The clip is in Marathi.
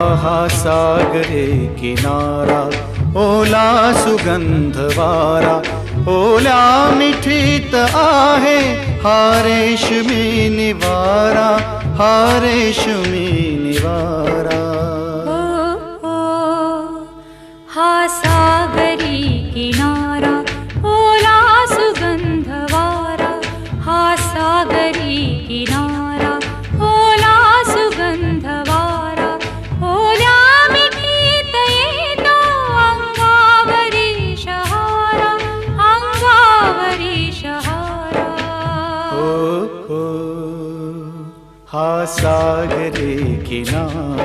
हा सागरे किनारा ओला सुगंध वारा, ओल्या मिठीत आहे हा रेशमी निवारा, हा रेशमी निवारा. हा सागरी किनारा ओला सुगंध वारा, हा सागरी किनारा ओला सुगंध वारा, ओल्या मिठीत येतो अंगावरी शहारा, अंगावरी शहारा. हो हा सागरी किनारा.